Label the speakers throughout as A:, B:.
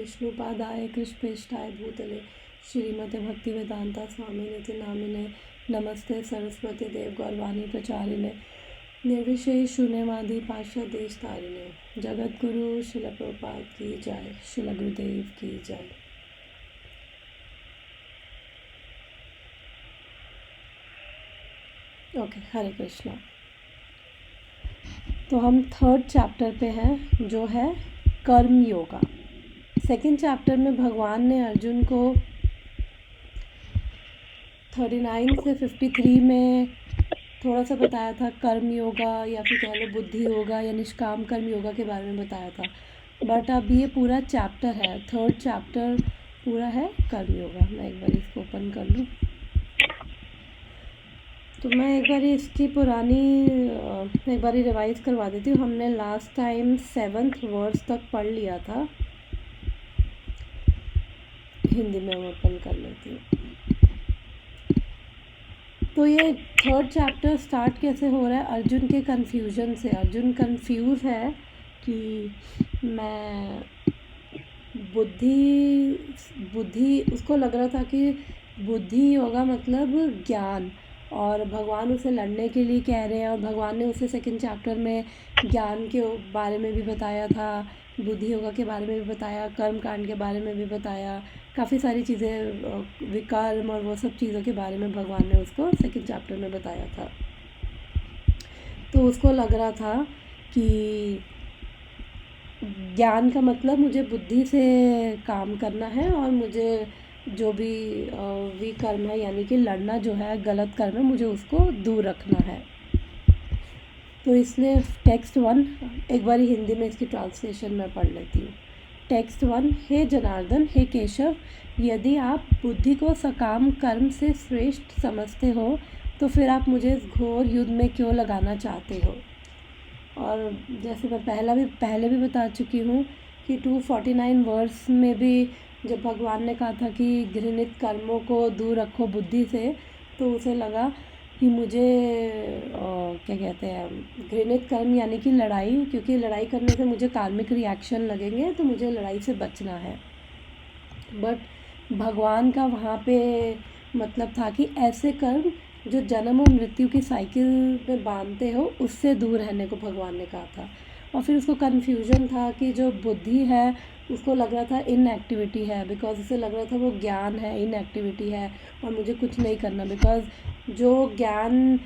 A: विष्णुपादाय कृष्णप्रेष्ठाय भूतले श्रीमते भक्तिवेदांता स्वामिनिति नामिने नमस्ते सरस्वती देव गौरवाणी प्रचारिणे निर्विशेष शून्यवादी पार्षद देश तारिणे जगत गुरु शिल प्रभुपाद की जय, शिल गुरुदेव की जय। ओके, हरे कृष्णा। तो हम 3rd चैप्टर पे हैं जो है कर्म योगा। 2nd चैप्टर में भगवान ने अर्जुन को 39 से 53 में थोड़ा सा बताया था कर्म योगा या फिर कह लो बुद्धि योगा या निष्काम कर्म योगा के बारे में बताया था। बट अब ये पूरा चैप्टर है, 3rd चैप्टर पूरा है कर्म योगा। मैं एक बार इसको ओपन कर लूँ तो मैं एक बार इसकी पुरानी एक बार रिवाइज करवा देती हूँ। हमने लास्ट टाइम 7th वर्स तक पढ़ लिया था। हिंदी में हम ओपन कर लेती हूँ। तो ये 3rd चैप्टर स्टार्ट कैसे हो रहा है? अर्जुन के कन्फ्यूजन से। अर्जुन कंफ्यूज है कि मैं बुद्धि उसको लग रहा था कि बुद्धि योगा मतलब ज्ञान, और भगवान उसे लड़ने के लिए कह रहे हैं। और भगवान ने उसे 2nd चैप्टर में ज्ञान के बारे में भी बताया था, बुद्धि योगा के बारे में भी बताया, कर्म कांड के बारे में भी बताया, काफ़ी सारी चीज़ें, विकर्म और वो सब चीज़ों के बारे में भगवान ने उसको 2nd चैप्टर में बताया था। तो उसको लग रहा था कि ज्ञान का मतलब मुझे बुद्धि से काम करना है और मुझे जो भी विकर्म है यानी कि लड़ना जो है, गलत कर्म है, मुझे उसको दूर रखना है। तो इसलिए टेक्स्ट 1 एक बार हिंदी में इसकी ट्रांसलेशन मैं पढ़ लेती हूँ। टेक्स्ट 1, हे जनार्दन, हे केशव, यदि आप बुद्धि को सकाम कर्म से श्रेष्ठ समझते हो तो फिर आप मुझे इस घोर युद्ध में क्यों लगाना चाहते हो? और जैसे मैं पहले भी बता चुकी हूँ कि 249 वर्स में भी जब भगवान ने कहा था कि घृणित कर्मों को दूर रखो बुद्धि से, तो उसे लगा कि मुझे क्या कहते हैं, घृणित कर्म यानी कि लड़ाई, क्योंकि लड़ाई करने से मुझे कार्मिक रिएक्शन लगेंगे, तो मुझे लड़ाई से बचना है। बट भगवान का वहाँ पे मतलब था कि ऐसे कर्म जो जन्म और मृत्यु की साइकिल में बांधते हो, उससे दूर रहने को भगवान ने कहा था। और फिर उसको कन्फ्यूजन था कि जो बुद्धि है उसको लग रहा था इनएक्टिविटी है, बिकॉज उसे लग रहा था वो ज्ञान है, इनएक्टिविटी है और मुझे कुछ नहीं करना। बिकॉज जो ज्ञान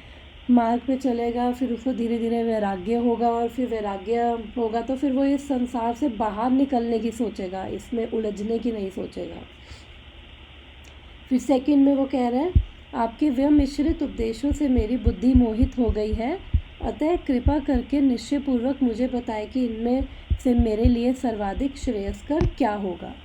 A: मार्ग पे चलेगा फिर उसको धीरे धीरे वैराग्य होगा, और फिर वैराग्य होगा तो फिर वो इस संसार से बाहर निकलने की सोचेगा, इसमें उलझने की नहीं सोचेगा। फिर 2nd में वो कह रहे हैं, आपके व्यमिश्रित उपदेशों से मेरी बुद्धि मोहित हो गई है, अतः कृपा करके निश्चयपूर्वक मुझे बताए कि इनमें से मेरे लिए सर्वाधिक श्रेयस्कर क्या होगा।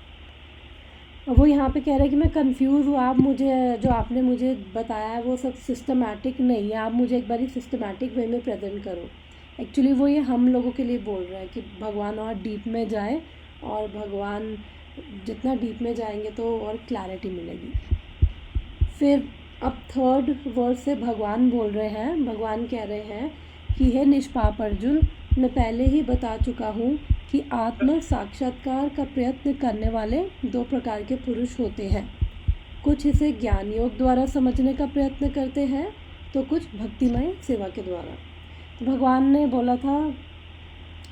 A: और वो यहाँ पे कह रहे हैं कि मैं कंफ्यूज हूँ, आप मुझे जो आपने मुझे बताया है वो सब सिस्टमैटिक नहीं है, आप मुझे एक बार सिस्टमैटिक वे में प्रेजेंट करो। एक्चुअली वो ये हम लोगों के लिए बोल रहा है कि भगवान और डीप में जाए, और भगवान जितना डीप में जाएंगे तो और क्लैरिटी मिलेगी। फिर अब 3rd वर्स से भगवान बोल रहे हैं, भगवान कह रहे हैं कि हे निष्पाप अर्जुन, मैं पहले ही बता चुका हूँ कि आत्म साक्षात्कार का प्रयत्न करने वाले 2 प्रकार के पुरुष होते हैं। कुछ इसे ज्ञान योग द्वारा समझने का प्रयत्न करते हैं, तो कुछ भक्तिमय सेवा के द्वारा। तो भगवान ने बोला था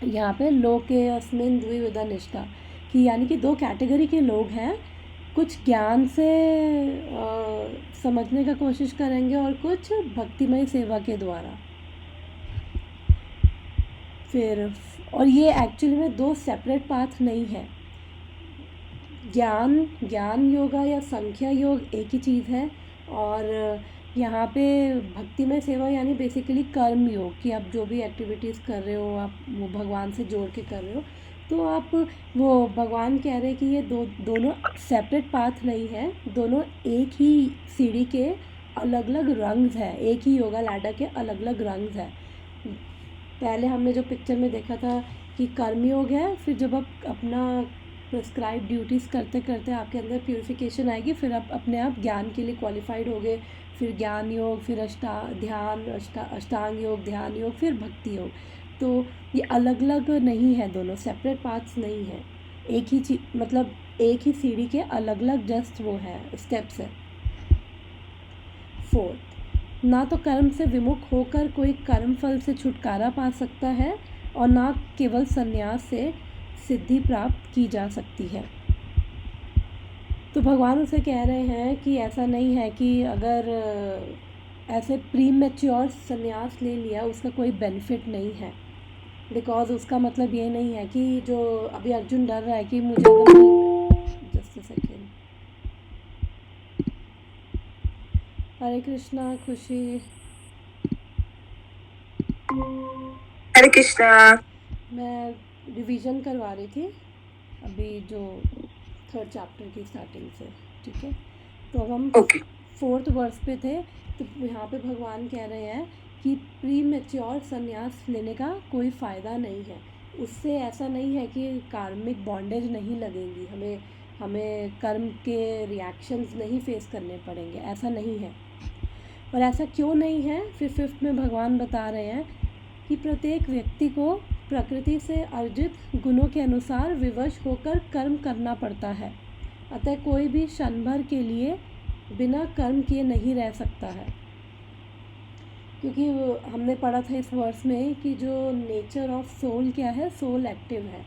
A: यहाँ पे लोके अस्मिन् द्विविधा निष्ठा, कि यानी कि 2 कैटेगरी के लोग हैं, कुछ ज्ञान से समझने का कोशिश करेंगे और कुछ भक्तिमय सेवा के द्वारा। फिर और ये एक्चुअली में 2 सेपरेट पाथ नहीं है। ज्ञान योगा या संख्या योग एक ही चीज़ है, और यहाँ पे भक्तिमय सेवा यानी बेसिकली कर्म योग, कि आप जो भी एक्टिविटीज़ कर रहे हो आप वो भगवान से जोड़ के कर रहे हो। तो आप वो भगवान कह रहे हैं कि ये दोनों सेपरेट पाथ नहीं है, दोनों एक ही सीढ़ी के अलग अलग रंग्स हैं, एक ही योगा लैडर के अलग अलग रंग्स हैं। पहले हमने जो पिक्चर में देखा था कि कर्मयोग है, फिर जब आप अपना प्रिस्क्राइब ड्यूटीज़ करते करते आपके अंदर प्यूरिफिकेशन आएगी, फिर आप अपने आप ज्ञान के लिए क्वालिफाइड होगे, फिर ज्ञान योग, फिर अष्टांग योग, ध्यान योग, फिर भक्ति योग। तो ये अलग अलग नहीं है, दोनों सेपरेट पाथ्स नहीं है। एक ही चीज मतलब एक ही सीढ़ी के अलग अलग जस्ट वो है स्टेप्स है। फोर्थ, ना तो कर्म से विमुख होकर कोई कर्म फल से छुटकारा पा सकता है और ना केवल संन्यास से सिद्धि प्राप्त की जा सकती है। तो भगवान उसे कह रहे हैं कि ऐसा नहीं है कि अगर ऐसे प्री मैच्योर संन्यास ले लिया उसका कोई बेनिफिट नहीं है, बिकॉज उसका मतलब ये नहीं है कि जो अभी अर्जुन डर रहा है कि मुझे अगर जस्ट अ सेकेंड। हरे कृष्णा खुशी।
B: हरे कृष्णा।
A: मैं रिवीजन करवा रही थी अभी जो थर्ड चैप्टर की स्टार्टिंग से, ठीक है। तो अब हम फोर्थ वर्स पे थे। तो यहाँ पे भगवान कह रहे हैं कि प्री मैच्योर संन्यास लेने का कोई फ़ायदा नहीं है। उससे ऐसा नहीं है कि कार्मिक बॉन्डेज नहीं लगेंगी, हमें कर्म के रिएक्शंस नहीं फेस करने पड़ेंगे, ऐसा नहीं है। और ऐसा क्यों नहीं है, फिर फिफ्थ में भगवान बता रहे हैं कि प्रत्येक व्यक्ति को प्रकृति से अर्जित गुणों के अनुसार विवश होकर कर्म करना पड़ता है। अतः कोई भी क्षण भर के लिए बिना कर्म किए नहीं रह सकता है। क्योंकि हमने पढ़ा था इस वर्स में कि जो नेचर ऑफ सोल क्या है, सोल एक्टिव है।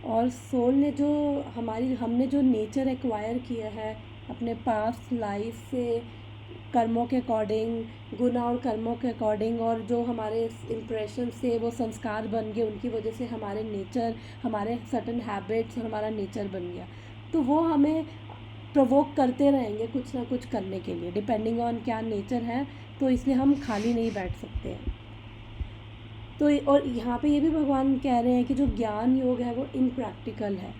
A: और सोल ने जो हमने जो नेचर एक्वायर किया है अपने पास्ट लाइफ से, कर्मों के अकॉर्डिंग, गुना और कर्मों के अकॉर्डिंग, और जो हमारे इम्प्रेशन से वो संस्कार बन गए, उनकी वजह से हमारे नेचर, हमारे सर्टन हैबिट्स और हमारा नेचर बन गया। तो वो हमें प्रोवोक करते रहेंगे कुछ ना कुछ करने के लिए, डिपेंडिंग ऑन क्या नेचर है। तो इसलिए हम खाली नहीं बैठ सकते हैं। तो और यहाँ पे ये भी भगवान कह रहे हैं कि जो ज्ञान योग है वो इम्प्रैक्टिकल है।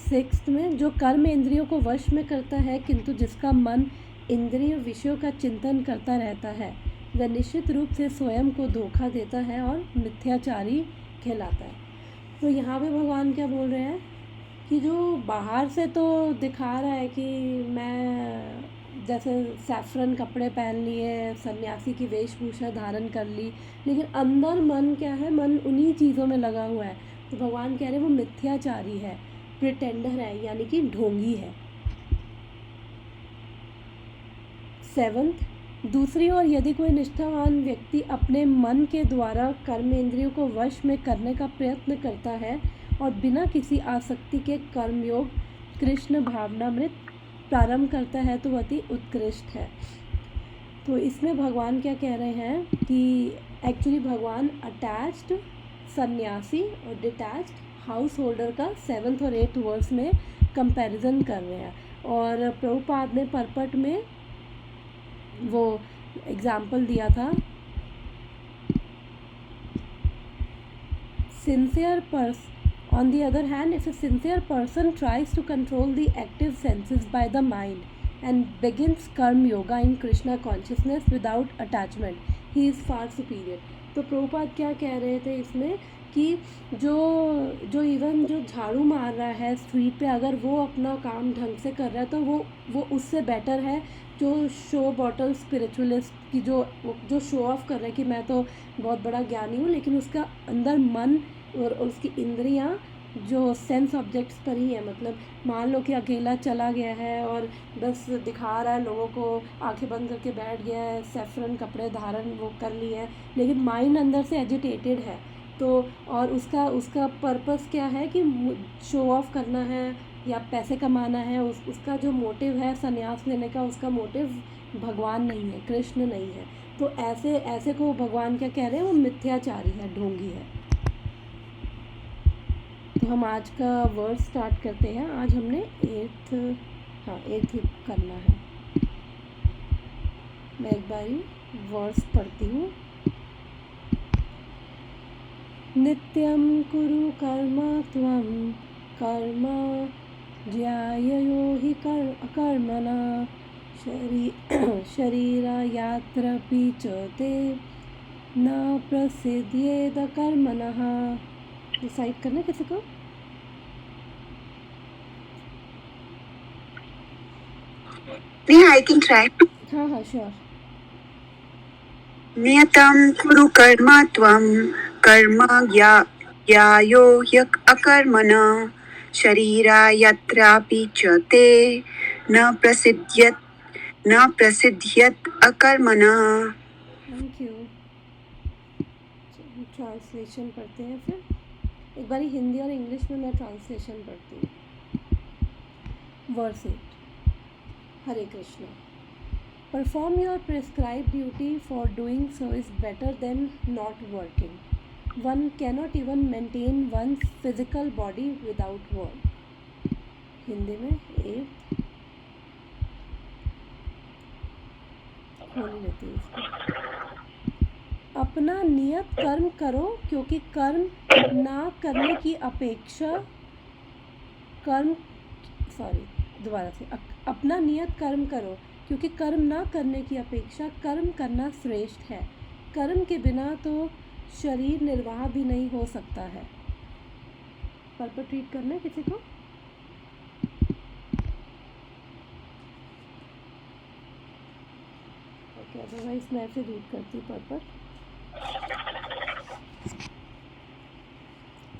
A: सिक्स्थ में, जो कर्म इंद्रियों को वश में करता है किंतु जिसका मन इंद्रिय विषयों का चिंतन करता रहता है, वह निश्चित रूप से स्वयं को धोखा देता है और मिथ्याचारी कहलाता है। तो यहाँ पे भगवान क्या बोल रहे हैं कि जो बाहर से तो दिखा रहा है कि मैं जैसे सैफरन कपड़े पहन लिए, सन्यासी की वेशभूषा धारण कर ली, लेकिन अंदर मन क्या है, मन उन्हीं चीज़ों में लगा हुआ है। तो भगवान कह रहे हैं वो मिथ्याचारी है, प्रिटेंडर है, यानी कि ढोंगी है। सेवंथ, दूसरी ओर यदि कोई निष्ठावान व्यक्ति अपने मन के द्वारा कर्म इंद्रियों को वश में करने का प्रयत्न करता है और बिना किसी आसक्ति के कर्मयोग कृष्ण भावनामृत प्रारंभ करता है तो अति उत्कृष्ट है। तो इसमें भगवान क्या कह रहे हैं कि एक्चुअली भगवान अटैच्ड सन्यासी और डिटैच्ड हाउस होल्डर का 7th और 8th वर्स में कंपैरिजन कर रहे हैं। और प्रभुपाद ने परपट में वो एग्जाम्पल दिया था, sincere person, on the other hand, if a sincere person tries to control the active senses by the mind and begins karma yoga in Krishna consciousness without attachment, he is far superior. तो प्रभुपाद क्या कह रहे थे इसमें कि जो even जो झाड़ू मार रहा है स्ट्रीट पे, अगर वो अपना काम ढंग से कर रहा है तो वो उससे बेटर है जो शो बॉटल स्पिरिचुअलिस्ट की जो शो ऑफ कर रहा है कि मैं तो बहुत बड़ा ज्ञानी हूँ, लेकिन उसका अंदर मन और उसकी इंद्रियां जो सेंस ऑब्जेक्ट्स पर ही है। मतलब मान लो कि अकेला चला गया है और बस दिखा रहा है लोगों को, आंखें बंद करके बैठ गया है, सैफरन कपड़े धारण वो कर लिए हैं, लेकिन माइंड अंदर से एजिटेटेड है। तो और उसका पर्पस क्या है कि शो ऑफ करना है या पैसे कमाना है। उसका जो मोटिव है संन्यास लेने का, उसका मोटिव भगवान नहीं है, कृष्ण नहीं है। तो ऐसे को भगवान क्या कह रहे हैं, वो मिथ्याचारी है, ढोंगी है। तो हम आज का वर्ड स्टार्ट करते हैं। आज हमने 8th करना है। मैं एक बारी वर्ड्स पढ़ती हूँ। नित्यं कुरु कर्म त्वं कर्म ज्यायो हि कर्मणा शरीरायात्रपि च ते न प्रसिद्ध्येद कर्मणः। डिसाइड करना किसी को?
B: I can try.
A: हाँ श्योर।
B: नियतं कुरु कर्म त्वं कर्म यायो यक अकर्मणा शरीरा यत्रापि च ते न प्रसिद्ध्यत अकर्मणा।
A: Thank you. ट्रांसलेशन पढ़ते हैं फिर। एक बारी हिंदी और इंग्लिश में मैं ट्रांसलेशन पढ़ती हूँ। Verse 8। Hare Krishna. Perform your prescribed duty, for doing so is better than not working. One cannot even maintain one's physical body without work. Hindi में 8 खोल लेती हूँ इसको। अपना नियत कर्म करो, क्योंकि कर्म ना करने की अपेक्षा अपना नियत कर्म करो, क्योंकि कर्म ना करने की अपेक्षा कर्म करना श्रेष्ठ है। कर्म के बिना तो शरीर निर्वाह भी नहीं हो सकता है। पर्पट रीड करना है किसी को? ओके, अदरवाइज मैं फिर रीड करती हूँ पर्पट।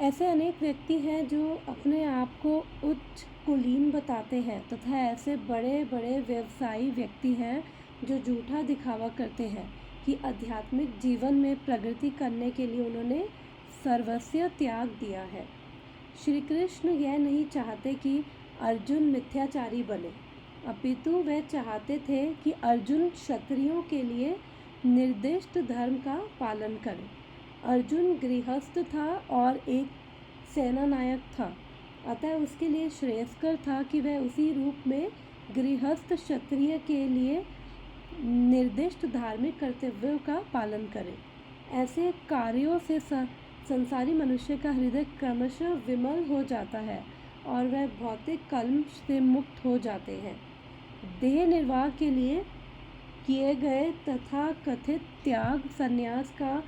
A: ऐसे अनेक व्यक्ति हैं जो अपने आप को उच्च कुलीन बताते हैं, तथा ऐसे बड़े बड़े व्यवसायी व्यक्ति हैं जो झूठा दिखावा करते हैं कि आध्यात्मिक जीवन में प्रगति करने के लिए उन्होंने सर्वस्व त्याग दिया है। श्री कृष्ण यह नहीं चाहते कि अर्जुन मिथ्याचारी बने, अपितु वे चाहते थे कि अर्जुन क्षत्रियों के लिए निर्दिष्ट धर्म का पालन करे। अर्जुन गृहस्थ था और एक सेनानायक था, अतः उसके लिए श्रेयस्कर था कि वह उसी रूप में गृहस्थ क्षत्रिय के लिए निर्दिष्ट धार्मिक कर्तव्यों का पालन करे। ऐसे कार्यों से संसारी मनुष्य का हृदय क्रमशः विमल हो जाता है और वह भौतिक कलंक से मुक्त हो जाते हैं। देह निर्वाह के लिए किए गए तथा कथित त्याग संन्यास का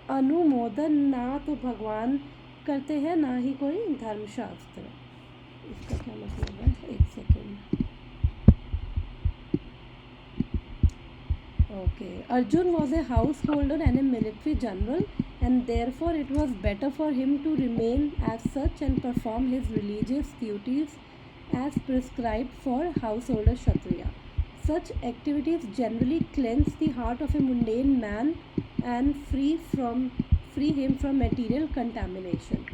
A: अनुमोदन ना तो भगवान करते हैं, ना ही कोई धर्मशास्त्र। इसका क्या मतलब है? एक second. Okay, Arjun was a house holder and A military general, and therefore it was better for him to remain as such and perform his religious duties as prescribed for householder Kshatriya. Such activities generally cleanse the heart of a mundane man and free him from material contamination.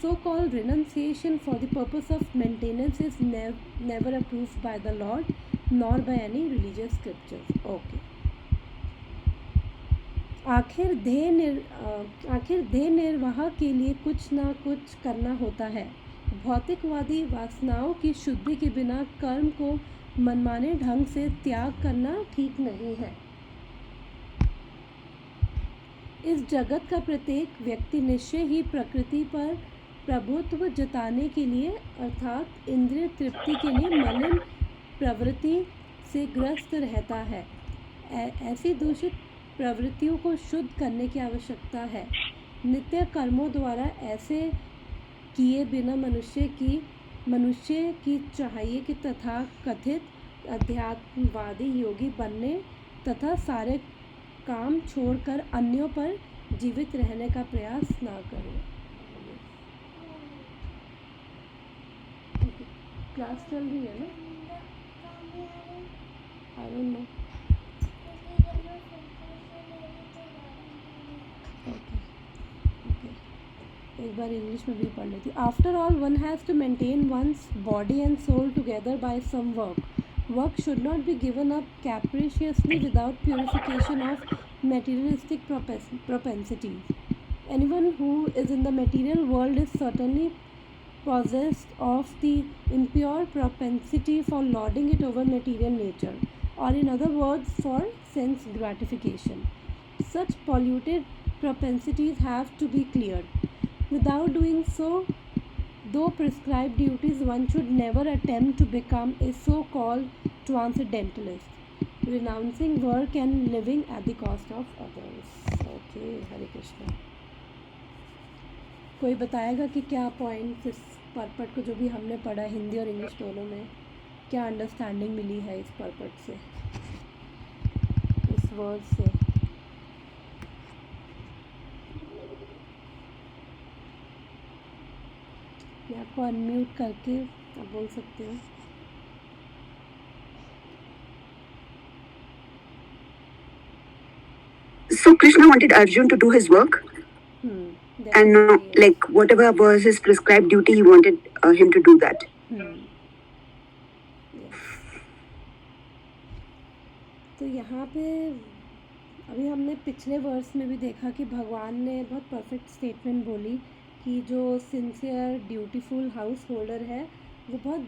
A: So-called renunciation for the purpose of maintenance is never approved by the Lord nor by any religious scriptures. Okay. आखिर देह निर्वाह के लिए कुछ ना कुछ करना होता है। भौतिकवादी वासनाओं की शुद्धि के बिना कर्म को मनमाने ढंग से त्याग करना ठीक नहीं है। इस जगत का प्रत्येक व्यक्ति निश्चय ही प्रकृति पर प्रभुत्व जताने के लिए अर्थात इंद्रिय तृप्ति के लिए मलिन प्रवृत्ति से ग्रस्त रहता है। ऐसी दूषित प्रवृत्तियों को शुद्ध करने की आवश्यकता है। नित्य कर्मों द्वारा ऐसे किए बिना मनुष्य की चाहिए कि तथा कथित अध्यात्मवादी योगी बनने तथा सारे काम छोड़कर अन्यों पर जीवित रहने का प्रयास ना करें। क्लास चल रही है ना? I don't know. एक बार इंग्लिश में भी पढ़ लेती हूँ। After all one has to maintain one's body and soul together by some work should not be given up capriciously without purification of materialistic propensities. Anyone who is in the material world is certainly possessed of the impure propensity for lording it over material nature, or in other words, for sense gratification. Such polluted propensities have to be cleared. Without doing so, though prescribed duties, one should never attempt to become a so-called transcendentalist, renouncing work and living at the cost of others. Okay, हरे कृष्णा। कोई बताएगा कि क्या point इस पर्पट को जो भी हमने पढ़ा हिंदी और इंग्लिश दोनों में क्या अंडरस्टैंडिंग मिली है इस पर्पट से, इस वर्ड से? मैं आपको अनम्यूट करके आप बोल सकते हो।
B: So Krishna wanted Arjun to do his work, and
A: definitely yes.
B: like whatever was his prescribed duty, he wanted him to do that.
A: Yes. तो यहाँ पे अभी हमने पिछले वर्स में भी देखा कि भगवान ने बहुत परफेक्ट स्टेटमेंट बोली कि जो सिंसियर ड्यूटीफुल हाउस होल्डर है वो बहुत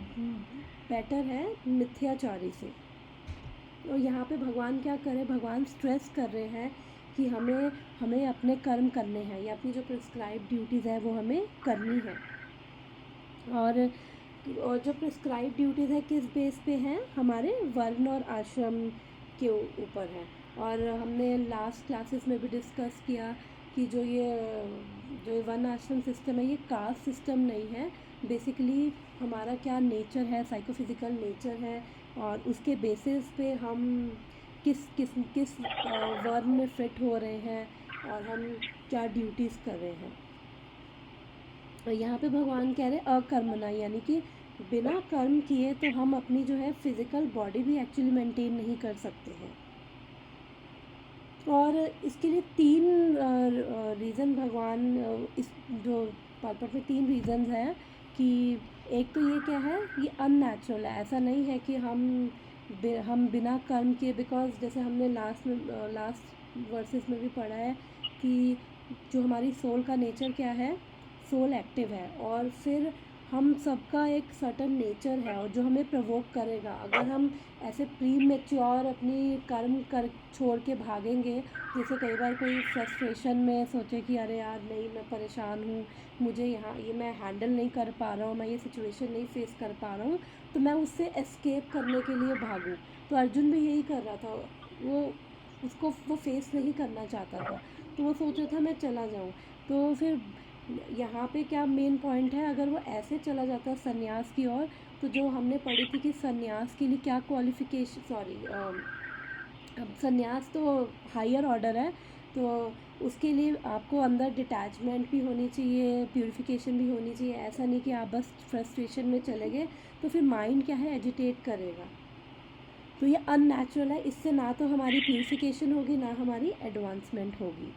A: बेटर है मिथ्याचारी से। और यहाँ पे भगवान क्या करे, भगवान स्ट्रेस कर रहे हैं कि हमें अपने कर्म करने हैं या अपनी जो प्रिस्क्राइब ड्यूटीज़ है वो हमें करनी है। और जो प्रिस्क्राइब ड्यूटीज़ है किस बेस पे हैं, हमारे वर्ण और आश्रम के ऊपर है। और हमने लास्ट क्लासेस में भी डिस्कस किया कि जो वर्ण आश्रम सिस्टम है ये कास्ट सिस्टम नहीं है। बेसिकली हमारा क्या नेचर है, साइकोफिज़िकल नेचर है, और उसके बेसिस पे हम किस किस किस वर्ण में फिट हो रहे हैं और हम क्या ड्यूटीज़ कर रहे हैं। और यहाँ पे भगवान कह रहे अकर्मणा, यानी कि बिना कर्म किए तो हम अपनी जो है फिज़िकल बॉडी भी एक्चुअली मेंटेन नहीं कर सकते हैं। और इसके लिए 3 रीज़न भगवान इस जो पार्ट में 3 रीज़न्स हैं कि एक तो ये क्या है, ये अननेचुरल है। ऐसा नहीं है कि हम बिना कर्म किए, बिकॉज जैसे हमने लास्ट वर्सेस में भी पढ़ा है कि जो हमारी सोल का नेचर क्या है, सोल एक्टिव है, और फिर हम सबका एक सर्टन नेचर है और जो हमें प्रवोक करेगा। अगर हम ऐसे प्री मैच्योर अपनी कर्म कर छोड़ के भागेंगे, जैसे कई बार कोई फ्रस्ट्रेशन में सोचे कि अरे यार नहीं, मैं परेशान हूँ, मुझे ये मैं हैंडल नहीं कर पा रहा हूँ, मैं ये सिचुएशन नहीं फेस कर पा रहा हूँ, तो मैं उससे एस्केप करने के लिए भागूँ। तो अर्जुन भी यही कर रहा था, वो फेस नहीं करना चाहता था, तो वो सोच रहा था मैं चला जाऊँ। तो फिर यहाँ पे क्या मेन पॉइंट है, अगर वो ऐसे चला जाता संन्यास की ओर, तो जो हमने पढ़ी थी कि संन्यास के लिए क्या क्वालिफिकेशन, अब संन्यास तो हायर ऑर्डर है, तो उसके लिए आपको अंदर डिटैचमेंट भी होनी चाहिए, प्यूरिफिकेशन भी होनी चाहिए। ऐसा नहीं कि आप बस फ्रस्ट्रेशन में चले गए, तो फिर माइंड क्या है, एजिटेट करेगा। तो ये अननेचुरल है, इससे ना तो हमारी प्यूरिफिकेशन होगी ना हमारी एडवांसमेंट होगी।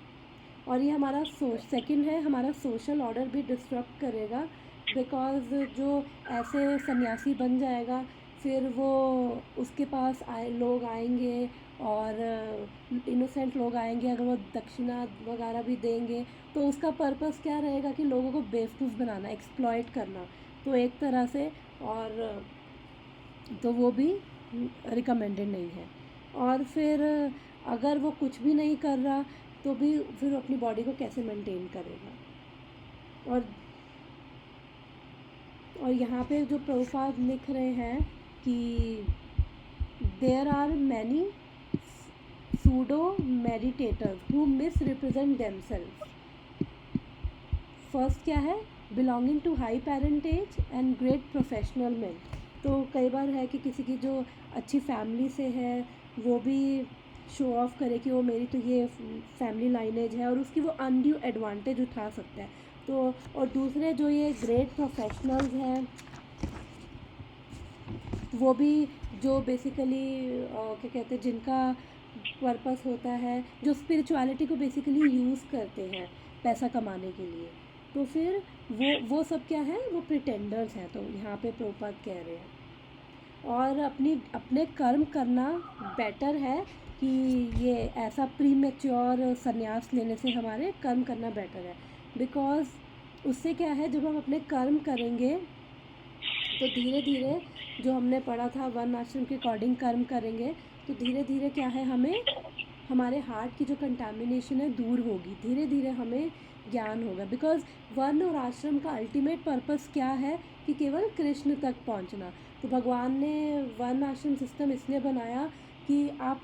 A: और ये हमारा सेकंड है, हमारा सोशल ऑर्डर भी डिस्टर्ब करेगा, बिकॉज जो ऐसे सन्यासी बन जाएगा, फिर वो उसके पास लोग आएंगे और इनोसेंट लोग आएंगे, अगर वो दक्षिणा वगैरह भी देंगे तो उसका पर्पस क्या रहेगा कि लोगों को बेवकूफ़ बनाना, एक्सप्लॉइट करना। तो एक तरह से, और तो वो भी रिकमेंडेड नहीं है। और फिर अगर वो कुछ भी नहीं कर रहा, तो भी फिर अपनी बॉडी को कैसे मेंटेन करेगा। और यहाँ पे जो प्रभुपाद लिख रहे हैं कि there are many pseudo meditators who misrepresent themselves. First क्या है, belonging to high parentage and great professional man. तो कई बार है कि किसी की जो अच्छी फैमिली से है, वो भी शो ऑफ करे कि वो मेरी तो ये फैमिली लाइनेज है, और उसकी वो अनड्यू एडवांटेज उठा सकता है। तो और दूसरे जो ये ग्रेट प्रोफेशनल्स हैं, वो भी जो बेसिकली क्या कहते हैं, जिनका पर्पस होता है, जो स्पिरिचुअलिटी को बेसिकली यूज़ करते हैं पैसा कमाने के लिए, तो फिर वो सब क्या है, वो प्रिटेंडर्स हैं। तो यहाँ पे प्रभुपाद कह रहे हैं, और अपने कर्म करना बेटर है कि ये ऐसा प्री मैच्योर संन्यास लेने से हमारे कर्म करना बेटर है। बिकॉज उससे क्या है, जब हम अपने कर्म करेंगे तो धीरे धीरे, जो हमने पढ़ा था वर्ण आश्रम के अकॉर्डिंग कर्म करेंगे, तो धीरे धीरे क्या है, हमें हमारे हार्ट की जो कंटामिनेशन है दूर होगी, धीरे धीरे हमें ज्ञान होगा। बिकॉज वर्ण और आश्रम का अल्टीमेट पर्पस क्या है कि केवल कृष्ण तक पहुंचना। तो भगवान ने वर्ण आश्रम सिस्टम इसलिए बनाया कि आप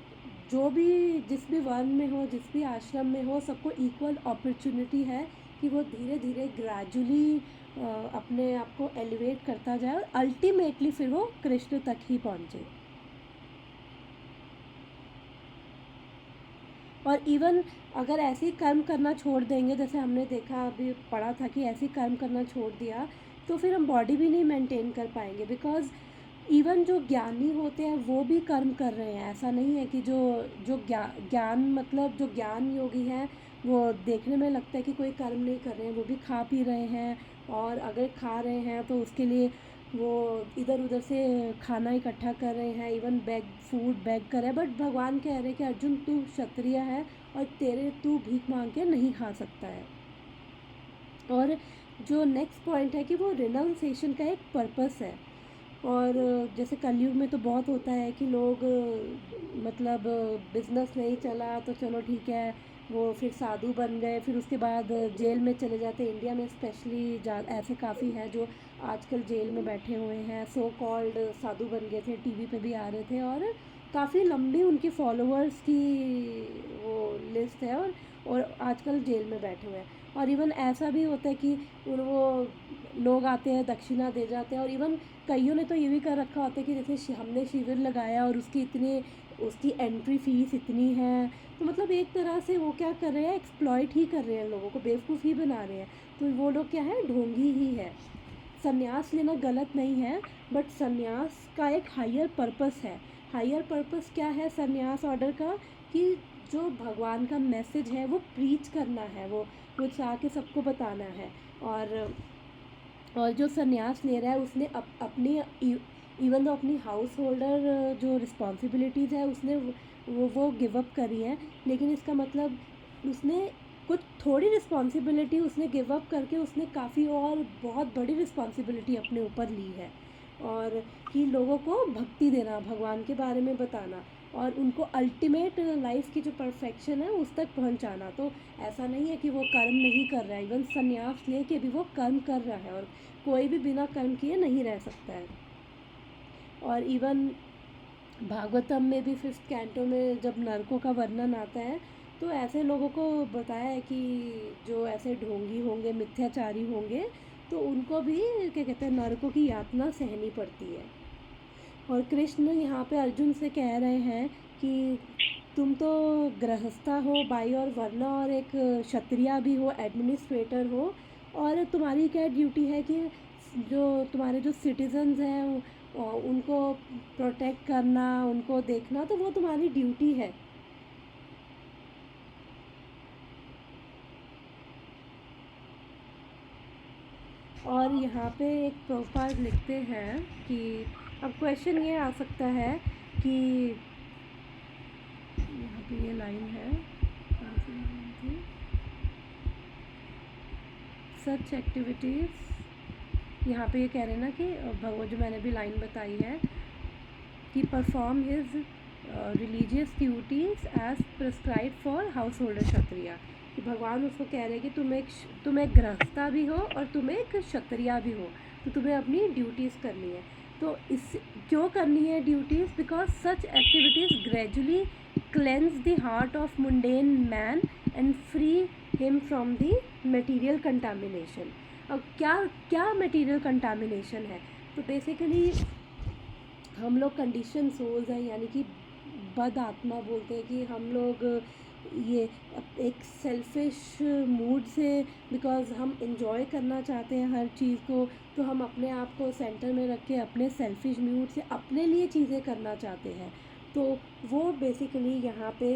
A: जो भी जिस भी वर्ण में हो, जिस भी आश्रम में हो, सबको इक्वल अपॉर्चुनिटी है कि वो धीरे धीरे ग्रेजुअली अपने आप को एलिवेट करता जाए और अल्टीमेटली फिर वो कृष्ण तक ही पहुंचे। और इवन अगर ऐसे ही कर्म करना छोड़ देंगे, जैसे हमने देखा अभी पढ़ा था कि ऐसे ही कर्म करना छोड़ दिया तो फिर हम बॉडी भी नहीं मेंटेन कर पाएंगे। बिकॉज इवन जो ज्ञानी होते हैं वो भी कर्म कर रहे हैं। ऐसा नहीं है कि जो जो ज्ञान मतलब जो ज्ञान योगी हैं वो देखने में लगता है कि कोई कर्म नहीं कर रहे हैं, वो भी खा पी रहे हैं। और अगर खा रहे हैं तो उसके लिए वो इधर उधर से खाना इकट्ठा कर रहे हैं, इवन फूड बैग कर रहे हैं। बट भगवान कह रहे हैं कि अर्जुन तू क्षत्रिय है और तू भीख मांग के नहीं खा सकता है। और जो नेक्स्ट पॉइंट है कि वो रिनाउंसिएशन का एक पर्पस है। और जैसे कलयुग में तो बहुत होता है कि लोग मतलब बिजनेस नहीं चला तो चलो ठीक है, वो फिर साधु बन गए, फिर उसके बाद जेल में चले जाते। इंडिया में स्पेशली ऐसे काफ़ी हैं जो आजकल जेल में बैठे हुए हैं, सो कॉल्ड साधु बन गए थे, टीवी पे भी आ रहे थे और काफ़ी लंबी उनकी फॉलोअर्स की वो लिस्ट है। और आजकल जेल में बैठे हुए हैं। और इवन ऐसा भी होता है कि वो लोग आते हैं, दक्षिणा दे जाते हैं। और इवन कईयों ने तो ये भी कर रखा होता है कि जैसे हमने शिविर लगाया और उसकी एंट्री फीस इतनी है। तो मतलब एक तरह से वो क्या कर रहे हैं, एक्सप्लॉइट ही कर रहे हैं, लोगों को बेवकूफ़ ही बना रहे हैं। तो वो लोग क्या है, ढोंगी ही है। संन्यास लेना गलत नहीं है, बट संन्यास का एक हायर पर्पस है। हायर पर्पस क्या है संन्यास ऑर्डर का, कि जो भगवान का मैसेज है वो प्रीच करना है, वो चाह के सबको बताना है। और जो संन्यास ले रहा है उसने अपनी इवन तो अपनी हाउस होल्डर जो रिस्पॉन्सिबिलिटीज़ है उसने वो गिव अप करी है। लेकिन इसका मतलब उसने कुछ थोड़ी रिस्पॉन्सिबिलिटी उसने गिव अप करके उसने काफ़ी और बहुत बड़ी रिस्पॉन्सिबिलिटी अपने ऊपर ली है। और कि लोगों को भक्ति देना, भगवान के बारे में बताना और उनको अल्टीमेट लाइफ की जो परफेक्शन है उस तक पहुंचाना। तो ऐसा नहीं है कि वो कर्म नहीं कर रहा है, इवन संन्यास लेके भी वो कर्म कर रहा है। और कोई भी बिना कर्म किए नहीं रह सकता है। और इवन भागवतम में भी 5th कैंटो में जब नरकों का वर्णन आता है तो ऐसे लोगों को बताया है कि जो ऐसे ढोंगी होंगे, मिथ्याचारी होंगे, तो उनको भी क्या कहते हैं, नरकों की यातना सहनी पड़ती है। और कृष्ण यहाँ पे अर्जुन से कह रहे हैं कि तुम तो गृहस्था हो बाई और वरना, और एक क्षत्रिया भी हो, एडमिनिस्ट्रेटर हो। और तुम्हारी क्या ड्यूटी है कि जो तुम्हारे जो सिटीजन्स हैं उनको प्रोटेक्ट करना, उनको देखना, तो वो तुम्हारी ड्यूटी है। और यहाँ पे एक प्रोफाइल लिखते हैं कि अब क्वेश्चन ये आ सकता है कि यहाँ पे ये लाइन है, सच एक्टिविटीज़, यहाँ पे ये कह रहे हैं ना कि भगवान, जो मैंने भी लाइन बताई है कि perform his religious duties as prescribe for householder kshatriya. कि भगवान उसको कह रहे हैं कि तुम एक गृहस्था भी हो और तुम एक क्षत्रिया भी हो, तो तुम्हें अपनी ड्यूटीज़ करनी है। तो इस क्यों करनी है duties? Because such activities gradually cleanse the heart of mundane man and free him from the material contamination. अब क्या मटेरियल कंटामिनेशन है? तो बेसिकली हम लोग कंडीशन सोल्स हैं, यानी कि बद आत्मा बोलते हैं कि हम लोग ये एक सेल्फिश मूड से, बिकॉज़ हम इंजॉय करना चाहते हैं हर चीज़ को, तो हम अपने आप को सेंटर में रख के अपने सेल्फिश मूड से अपने लिए चीज़ें करना चाहते हैं। तो वो बेसिकली यहाँ पे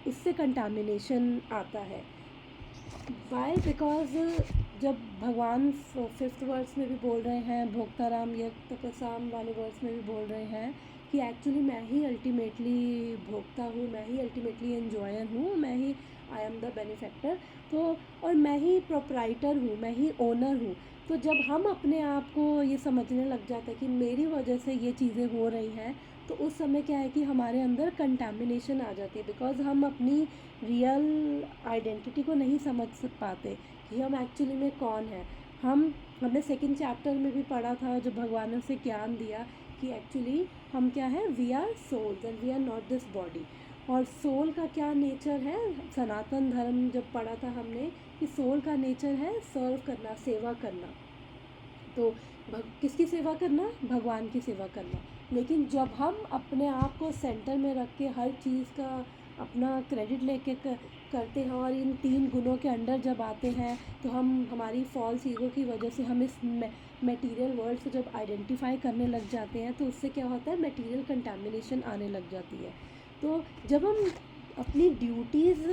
A: उससे कंटामिनेशन आता है। वाई? बिकॉज जब भगवान 5th वर्स में भी बोल रहे हैं, भोक्ताराम यज्ञतपसाम वाले वर्स में भी बोल रहे हैं कि एक्चुअली मैं ही अल्टीमेटली भोक्ता हूँ, मैं ही अल्टीमेटली एन्जॉयर हूँ, मैं ही आई एम द बेनिफैक्टर। तो और मैं ही प्रोप्राइटर हूँ, मैं ही ओनर हूँ। तो जब हम अपने आप को ये समझने लग जाते हैं कि मेरी वजह से ये चीज़ें हो रही हैं, तो उस समय क्या है कि हमारे अंदर कंटामिनेशन आ जाती है। बिकॉज़ हम अपनी रियल आइडेंटिटी को नहीं समझ पाते कि हम एक्चुअली में कौन हैं। हमने 2nd चैप्टर में भी पढ़ा था, जो भगवान ने उसे ज्ञान दिया कि एक्चुअली हम क्या है, we are souls and we are not this body. और सोल का क्या नेचर है? सनातन धर्म जब पढ़ा था हमने कि सोल का नेचर है सर्व करना, सेवा करना। तो किसकी सेवा करना? भगवान की सेवा करना। लेकिन जब हम अपने आप को सेंटर में रख के हर चीज़ का अपना क्रेडिट लेके करते हैं और इन 3 गुणों के अंडर जब आते हैं तो हम हमारी फॉल्स ईगो की वजह से हम इस मटेरियल वर्ल्ड से जब आइडेंटिफाई करने लग जाते हैं तो उससे क्या होता है, मटेरियल कंटामिनेशन आने लग जाती है। तो जब हम अपनी ड्यूटीज़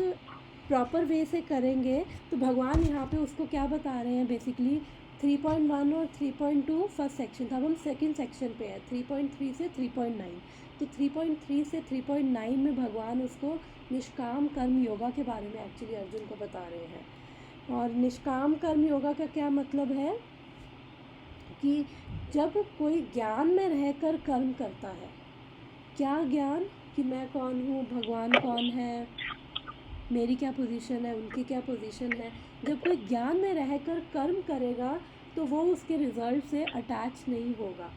A: प्रॉपर वे से करेंगे तो भगवान यहाँ पे उसको क्या बता रहे हैं, बेसिकली 3.1 और 3.2 फर्स्ट सेक्शन था, अब हम सेकंड सेक्शन पे है 3.3 से 3.9। तो 3.3 से 3.9 में भगवान उसको निष्काम कर्म योगा के बारे में एक्चुअली अर्जुन को बता रहे हैं। और निष्काम कर्म योगा का क्या मतलब है कि जब कोई ज्ञान में रहकर कर्म करता है, क्या ज्ञान कि मैं कौन हूँ, भगवान कौन है, मेरी क्या पोजीशन है, उनकी क्या पोजीशन है, जब कोई ज्ञान में रहकर कर्म करेगा तो वो उसके रिज़ल्ट से अटैच नहीं होगा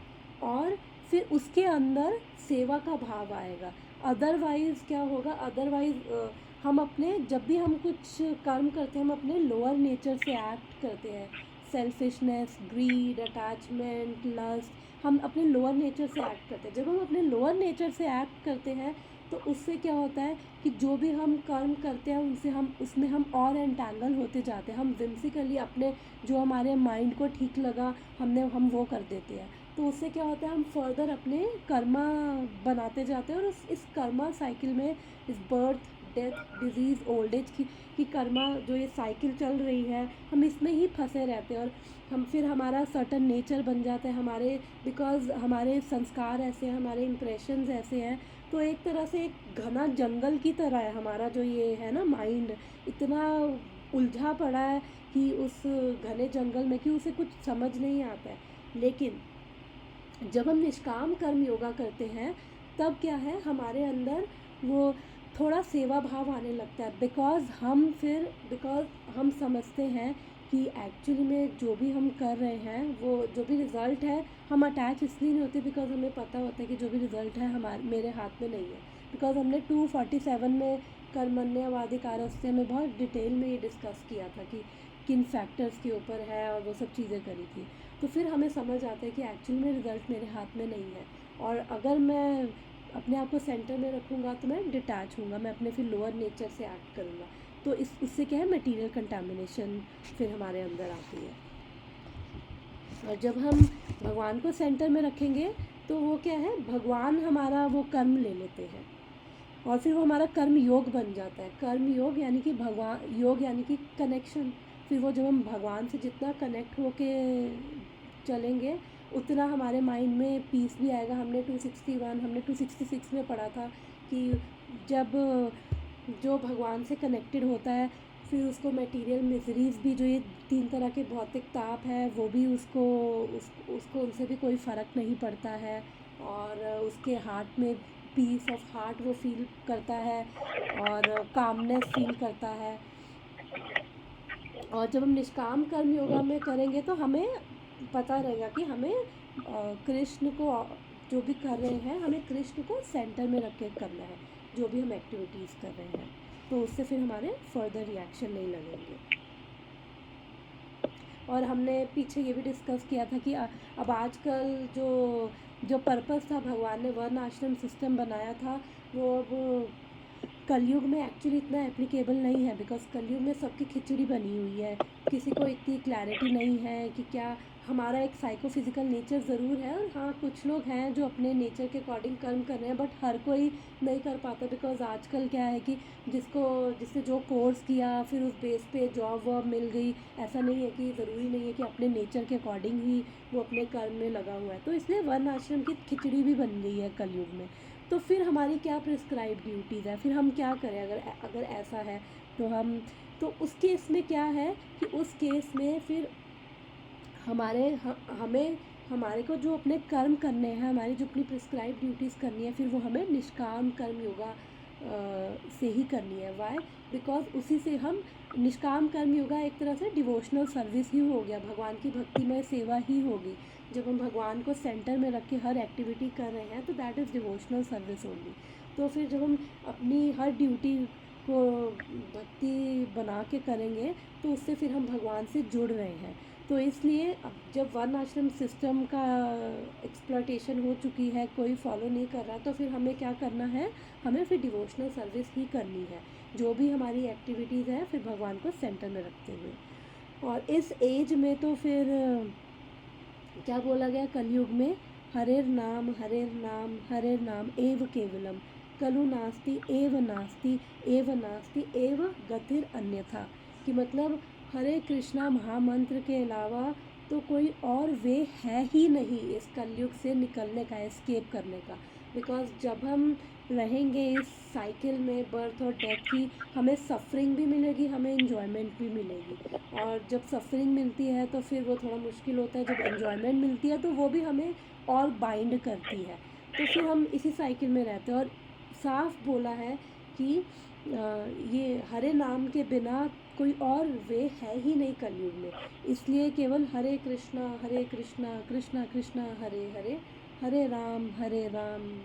A: और फिर उसके अंदर सेवा का भाव आएगा। अदरवाइज़ क्या होगा, अदरवाइज़ हम अपने जब भी हम कुछ कर्म करते हैं हम अपने लोअर नेचर से एक्ट करते हैं, सेल्फिशनेस, ग्रीड, अटैचमेंट, लस्ट, हम अपने लोअर नेचर से एक्ट करते हैं। जब हम अपने लोअर नेचर से एक्ट करते हैं तो उससे क्या होता है कि जो भी हम कर्म करते हैं उनसे हम उसमें हम और एंटैंगल होते जाते हैं, हम विम्सिकली अपने जो हमारे माइंड को ठीक लगा हम वो कर देते हैं। तो उससे क्या होता है, हम फर्दर अपने कर्मा बनाते जाते हैं और इस कर्मा साइकिल में, इस birth, death, disease, old age की कर्मा जो ये साइकिल चल रही है, हम इसमें ही फंसे रहते हैं और हम फिर हमारा सर्टन नेचर बन जाता है हमारे, बिकॉज हमारे संस्कार ऐसे हैं, हमारे इम्प्रेशंस ऐसे हैं। तो एक तरह से एक घना जंगल की तरह है हमारा जो ये है ना माइंड, इतना उलझा पड़ा है कि उस घने जंगल में कि उसे कुछ समझ नहीं आता है। लेकिन जब हम निष्काम कर्म योगा करते हैं तब क्या है, हमारे अंदर वो थोड़ा सेवा भाव आने लगता है, बिकॉज हम समझते हैं कि एक्चुअली में जो भी हम कर रहे हैं वो जो भी रिज़ल्ट है, हम अटैच इसलिए नहीं होते बिकॉज हमें पता होता है कि जो भी रिज़ल्ट है मेरे हाथ में नहीं है। बिकॉज हमने 247 में कर्मण्यवाधिकारस्य में बहुत डिटेल में ये डिस्कस किया था कि किन फैक्टर्स के ऊपर है और वो सब चीज़ें करी थी। तो फिर हमें समझ आता है कि एक्चुअली में रिज़ल्ट मेरे हाथ में नहीं है और अगर मैं अपने आप को सेंटर में रखूँगा तो मैं डिटैच हूँगा, मैं अपने फिर लोअर नेचर से एक्ट करूँगा। तो उससे क्या है, मटेरियल कंटामिनेशन फिर हमारे अंदर आती है। और जब हम भगवान को सेंटर में रखेंगे तो वो क्या है, भगवान हमारा वो कर्म ले लेते हैं और फिर वो हमारा कर्म योग बन जाता है। कर्म योग यानी कि भगवान, योग यानी कि कनेक्शन। फिर वो जब हम भगवान से जितना कनेक्ट होके चलेंगे उतना हमारे माइंड में पीस भी आएगा। हमने 266 में पढ़ा था कि जब जो भगवान से कनेक्टेड होता है फिर उसको मटेरियल मिजरीज भी, जो ये 3 तरह के भौतिक ताप है, वो भी उसको उनसे भी कोई फ़र्क नहीं पड़ता है और उसके हार्ट में पीस ऑफ हार्ट वो फील करता है और कामनेस फील करता है। और जब हम निष्काम कर्म योगा में करेंगे तो हमें पता रहेगा कि हमें कृष्ण को, जो भी कर रहे हैं हमें कृष्ण को सेंटर में रख के करना है जो भी हम एक्टिविटीज़ कर रहे हैं, तो उससे फिर हमारे फर्दर रिएक्शन नहीं लगेंगे। और हमने पीछे ये भी डिस्कस किया था कि अब आजकल जो पर्पस था, भगवान ने वर्ण आश्रम सिस्टम बनाया था, वो अब कलयुग में एक्चुअली इतना एप्लीकेबल नहीं है बिकॉज कलयुग में सबकी खिचड़ी बनी हुई है, किसी को इतनी क्लैरिटी नहीं है कि क्या हमारा एक साइकोफिज़िकल नेचर ज़रूर है और हाँ कुछ लोग हैं जो अपने नेचर के अकॉर्डिंग कर्म कर रहे हैं, बट हर कोई नहीं कर पाता बिकॉज आजकल क्या है कि जिसने जो कोर्स किया फिर उस बेस पे जॉब वॉब मिल गई, ऐसा नहीं है कि ज़रूरी नहीं है कि अपने नेचर के अकॉर्डिंग ही वो अपने कर्म में लगा हुआ है। तो इसलिए वर्ण आश्रम की खिचड़ी भी बन गई है कलयुग में। तो फिर हमारी क्या प्रिस्क्राइब ड्यूटीज़ है, फिर हम क्या करें अगर ऐसा है तो उस केस में क्या है कि उस केस में फिर हमारे को जो अपने कर्म करने हैं, हमारी जो अपनी प्रिस्क्राइब ड्यूटीज़ करनी है, फिर वो हमें निष्काम कर्म योगा से ही करनी है। वाई? बिकॉज उसी से हम, निष्काम कर्म योगा एक तरह से डिवोशनल सर्विस ही हो गया, भगवान की भक्तिमय सेवा ही होगी। जब हम भगवान को सेंटर में रख के हर एक्टिविटी कर रहे हैं तो that is devotional service only. तो फिर जब हम अपनी हर ड्यूटी को भक्ति बना के करेंगे तो उससे फिर हम भगवान से जुड़ रहे हैं। तो इसलिए अब जब वन आश्रम सिस्टम का एक्सप्लॉयटेशन हो चुकी है, कोई फॉलो नहीं कर रहा, तो फिर हमें क्या करना है, हमें फिर डिवोशनल सर्विस ही करनी है। जो भी हमारी एक्टिविटीज़ हैं फिर भगवान को सेंटर में रखते हुए। और इस एज में तो फिर क्या बोला गया कलयुग में, हरेर नाम एव केवलम, कलु नास्ति एव नास्ति एव गतिर अन्यथा। कि मतलब हरे कृष्णा महामंत्र के अलावा तो कोई और वे है ही नहीं इस कलयुग से निकलने का, एस्केप करने का। बिकॉज जब हम रहेंगे इस साइकिल में बर्थ और डेथ की, हमें सफरिंग भी मिलेगी, हमें इन्जॉयमेंट भी मिलेगी। और जब सफरिंग मिलती है तो फिर वो थोड़ा मुश्किल होता है, जब एन्जॉयमेंट मिलती है तो वो भी हमें और बाइंड करती है। तो फिर हम इसी साइकिल में रहते हैं। और साफ बोला है कि ये हरे नाम के बिना कोई और वे है ही नहीं कलयुग में। इसलिए केवल हरे कृष्णा कृष्णा कृष्णा हरे हरे, हरे राम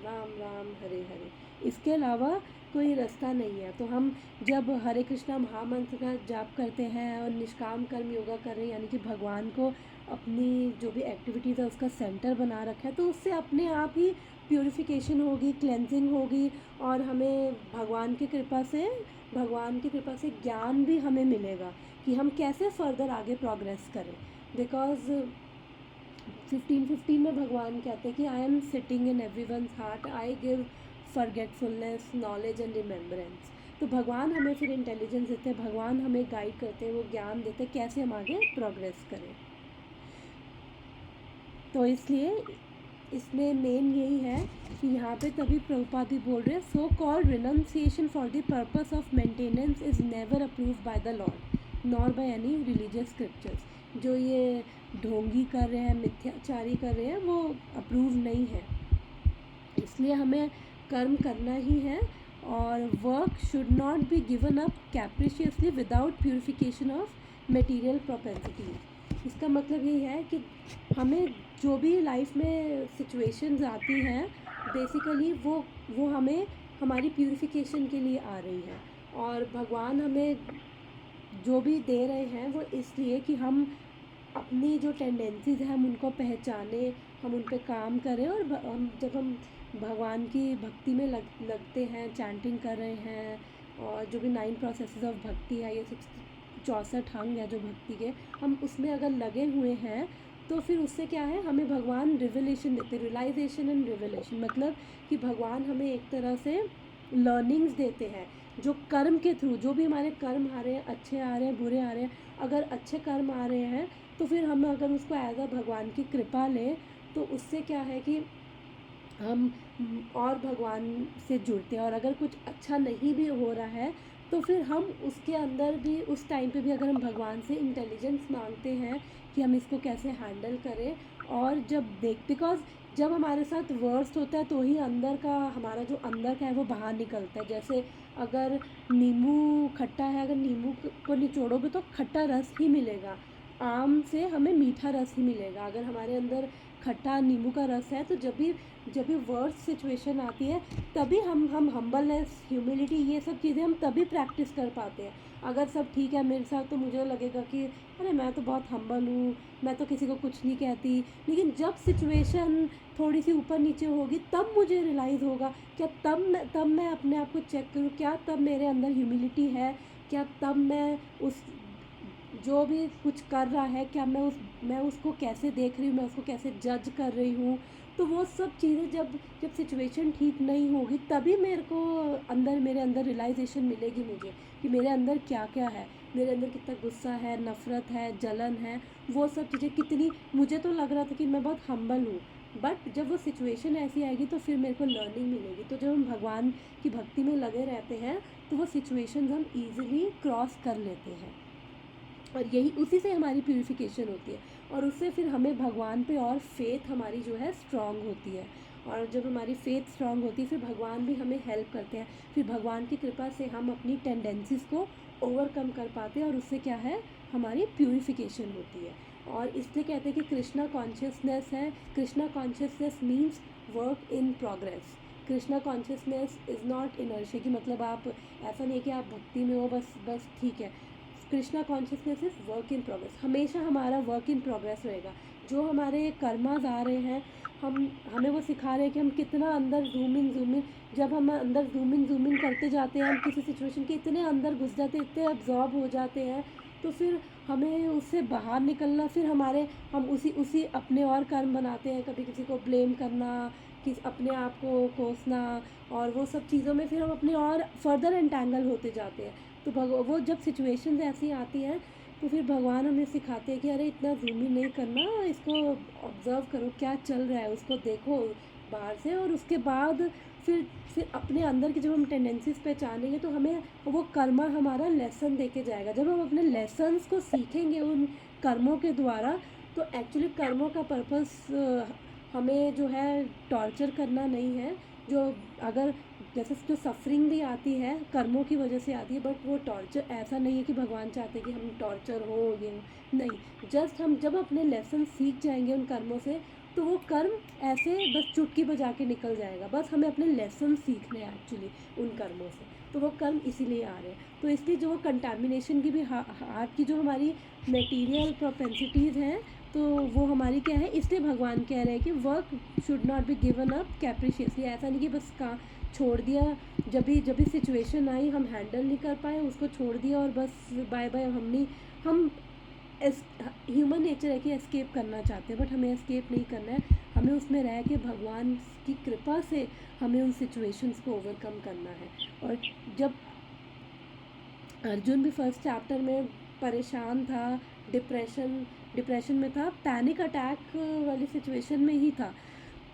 A: राम हरे हरे, इसके अलावा कोई रास्ता नहीं है। तो हम जब हरे कृष्णा महामंत्र का जाप करते हैं और निष्काम कर्म योगा कर रहे हैं, यानी कि भगवान को अपनी जो भी एक्टिविटीज़ है उसका सेंटर बना रखा है, तो उससे अपने आप ही प्यूरिफिकेशन होगी, क्लेंजिंग होगी, और हमें भगवान की कृपा से ज्ञान भी हमें मिलेगा कि हम कैसे फर्दर आगे प्रोग्रेस करें। बिकॉज 15:15 में भगवान कहते हैं कि I am sitting in everyone's heart, I give forgetfulness, knowledge and remembrance. तो भगवान हमें फिर इंटेलिजेंस देते हैं, भगवान हमें गाइड करते हैं, वो ज्ञान देते हैं कैसे हम आगे प्रोग्रेस करें। तो इसलिए इसमें मेन यही है कि यहाँ पे तभी प्रभुपाद भी बोल रहे हैं, so called renunciation for the purpose of maintenance is never approve by the Lord nor by any religious scriptures. जो ये ढोंगी कर रहे हैं, मिथ्याचारी कर रहे हैं, वो अप्रूव नहीं है। इसलिए हमें कर्म करना ही है, और work should not be given up capriciously without purification of material propensities. इसका मतलब यही है कि हमें जो भी लाइफ में सिचुएशंस आती हैं, बेसिकली वो हमें हमारी प्यूरिफिकेशन के लिए आ रही हैं। और भगवान हमें जो भी दे रहे हैं वो इसलिए कि हम अपनी जो टेंडेंसीज़ हैं हम उनको पहचाने, हम उन पे काम करें। और जब हम भगवान की भक्ति में लगते हैं, चैंटिंग कर रहे हैं, और जो भी 9 प्रोसेसेस ऑफ भक्ति है, ये 64 अंग है जो भक्ति के, हम उसमें अगर लगे हुए हैं तो फिर उससे क्या है, हमें भगवान रिवलेशन देते, रियलाइजेशन एंड रिवलेशन। मतलब कि भगवान हमें एक तरह से लर्निंग्स देते हैं जो कर्म के थ्रू, जो भी हमारे कर्म आ रहे हैं, अच्छे आ रहे हैं, बुरे आ रहे हैं, अगर अच्छे कर्म आ रहे हैं तो फिर हम अगर उसको एज अ भगवान की कृपा लें तो उससे क्या है कि हम और भगवान से जुड़ते हैं। और अगर कुछ अच्छा नहीं भी हो रहा है तो फिर हम उसके अंदर भी, उस टाइम पे भी अगर हम भगवान से इंटेलिजेंस मांगते हैं कि हम इसको कैसे हैंडल करें। और बिकॉज जब हमारे साथ वर्स्ट होता है तो ही अंदर का, हमारा जो अंदर का है वो बाहर निकलता है। जैसे अगर नींबू खट्टा है, अगर नींबू को निचोड़ोगे तो खट्टा रस ही मिलेगा, आम से हमें मीठा रस ही मिलेगा। अगर हमारे अंदर खट्टा नींबू का रस है तो जब भी वर्स्ट सिचुएशन आती है तभी हम हम्बलनेस, ह्यूमिलिटी, ये सब चीज़ें हम तभी प्रैक्टिस कर पाते हैं। अगर सब ठीक है मेरे साथ तो मुझे लगेगा कि अरे मैं तो बहुत हम्बल हूँ, मैं तो किसी को कुछ नहीं कहती। लेकिन जब सिचुएशन थोड़ी सी ऊपर नीचे होगी तब मुझे रियलाइज़ होगा, क्या तब मैं अपने आप को चेक करूँ, क्या तब मेरे अंदर ह्यूमिलिटी है, क्या तब मैं उस जो भी कुछ कर रहा है, क्या मैं उसको कैसे देख रही हूँ, मैं उसको कैसे जज कर रही हूँ। तो वो सब चीज़ें जब सिचुएशन ठीक नहीं होगी तभी मेरे अंदर रियलाइजेशन मिलेगी मुझे कि मेरे अंदर क्या क्या है, मेरे अंदर कितना गुस्सा है, नफ़रत है, जलन है, वो सब चीज़ें कितनी। मुझे तो लग रहा था कि मैं बहुत हम्बल हूँ, बट जब वो सिचुएशन ऐसी आएगी तो फिर मेरे को लर्निंग मिलेगी। तो जब हम भगवान की भक्ति में लगे रहते हैं तो वो सिचुएशन हम ईज़िली क्रॉस कर लेते हैं, और यही उसी से हमारी प्यूरिफिकेशन होती है। और उससे फिर हमें भगवान पे और फेथ हमारी जो है स्ट्रांग होती है। और जब हमारी फेथ स्ट्रांग होती है फिर भगवान भी हमें हेल्प करते हैं, फिर भगवान की कृपा से हम अपनी टेंडेंसीज़ को ओवरकम कर पाते हैं, और उससे क्या है, हमारी प्यूरिफिकेशन होती है। और इसलिए कहते हैं कि कृष्णा कॉन्शियसनेस है। Krishna consciousness means work in progress. Krishna consciousness is not inertia, कि मतलब आप ऐसा नहीं कि आप भक्ति में हो बस ठीक है। Krishna consciousness is work in progress, हमेशा हमारा वर्क इन प्रोग्रेस रहेगा। जो हमारे कर्मास आ रहे हैं, हमें वो सिखा रहे हैं कि हम कितना अंदर जूम इन, जब हम अंदर जूम इन करते जाते हैं, हम किसी सिचुएशन के इतने अंदर घुस जाते हैं, इतने अब्जॉर्ब हो जाते हैं, तो फिर हमें उससे बाहर निकलना, फिर हम उसी अपने और कर्म बनाते हैं, कभी किसी को ब्लेम करना, अपने आप को कोसना, और वो सब चीज़ों में फिर हम अपने और फर्दर एंटेंगल होते जाते हैं। तो वो जब सिचुएशंस ऐसी आती हैं, तो फिर भगवान हमें सिखाते हैं कि अरे इतना जूम इन नहीं करना, इसको ऑब्ज़र्व करो क्या चल रहा है, उसको देखो बाहर से, और उसके बाद फिर अपने अंदर की जब हम टेंडेंसीज पहचानेंगे, तो हमें वो कर्मा हमारा लेसन दे के जाएगा। जब हम अपने लेसन्स को सीखेंगे उन कर्मों के द्वारा, तो एक्चुअली कर्मों का पर्पस हमें जो है टॉर्चर करना नहीं है। अगर जैसे जो सफरिंग भी आती है कर्मों की वजह से आती है, बट वो टॉर्चर ऐसा नहीं है कि भगवान चाहते कि हम टॉर्चर हो, ये नहीं। जस्ट हम जब अपने लेसन सीख जाएंगे उन कर्मों से, तो वो कर्म ऐसे बस चुटकी बजा के निकल जाएगा। बस हमें अपने लेसन सीखने हैं एक्चुअली उन कर्मों से, तो वो कर्म इसीलिए आ रहे हैं। तो इसलिए जो कंटामिनेशन की भी हार्ट की जो हमारी मटेरियल प्रोपेंसिटीज़ हैं, तो वो हमारी क्या है, इसलिए भगवान कह रहे हैं कि work should not be given up capriciously. ऐसा नहीं कि बस छोड़ दिया, जब भी सिचुएशन आई हम हैंडल नहीं कर पाए, उसको छोड़ दिया और बस बाय बाय। हम ह्यूमन नेचर है कि एस्केप करना चाहते हैं, बट हमें एस्केप नहीं करना है। हमें उसमें रह के भगवान की कृपा से हमें उन सिचुएशंस को ओवरकम करना है। और जब अर्जुन भी फर्स्ट चैप्टर में परेशान था, डिप्रेशन में था, पैनिक अटैक वाली सिचुएशन में ही था,